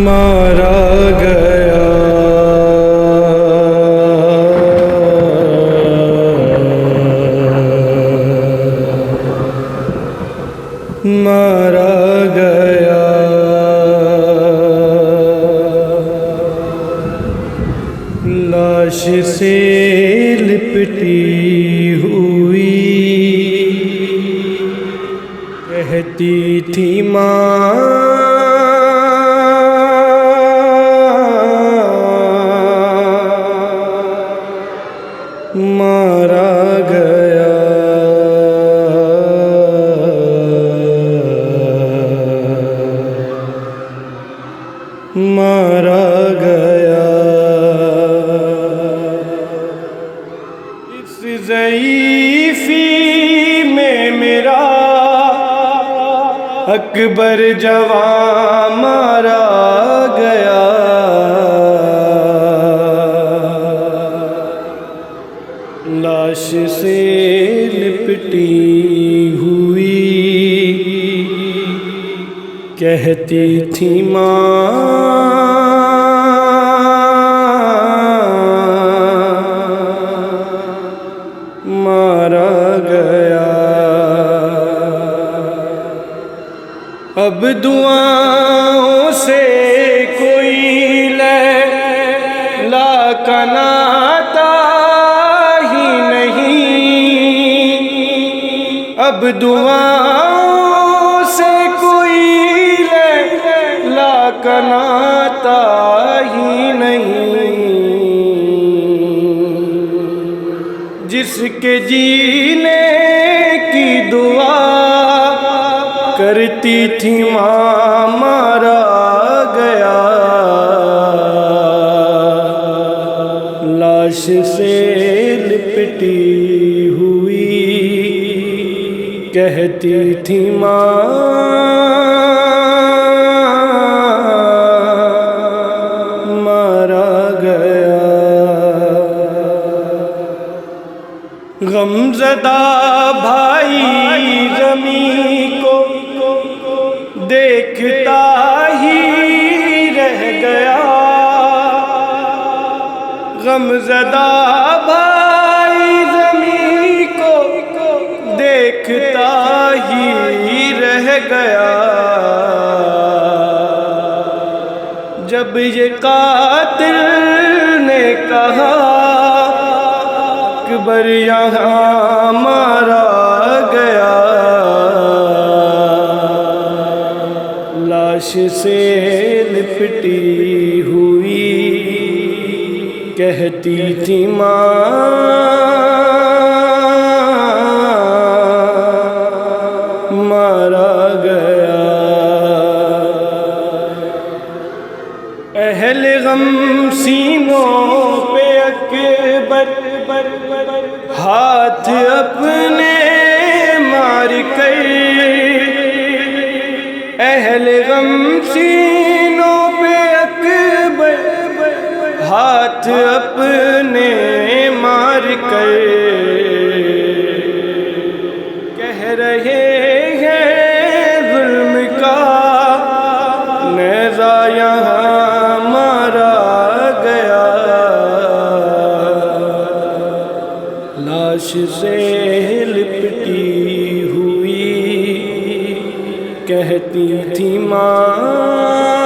मारा गया मारा गया लाश से लिपटी हुई कहती थी माँ मारा गया मारा गया इस ज़ईफ़ी में मेरा अकबर जवां मारा गया लाश से लिपटी हुई कहती थी माँ मारा गया। अब दुआओं से कोई लैला का नाता अब दुआओं से कोई लैला का नाता ही नहीं जिसके जीने की दुआ करती थी माँ मारा गया लाश से लिपटी कहती थी माँ मारा गया। गमज़दा भाई ज़मीं को देखता ही रह गया गमज़दा भाई ज़मीं को देखता ही रह गया जब ये कातिल ने कहा अकबर यहाँ मारा गया लाश से लिपटी हुई कहती थी माँ मारा गया। अहले गम सीनों पे अकबर हाथ अपने मार कर अहले गम सीनों पे अकबर हाथ अपने मार कर कह रहे यहाँ मारा गया लाश से लिपटी हुई कहती थी माँ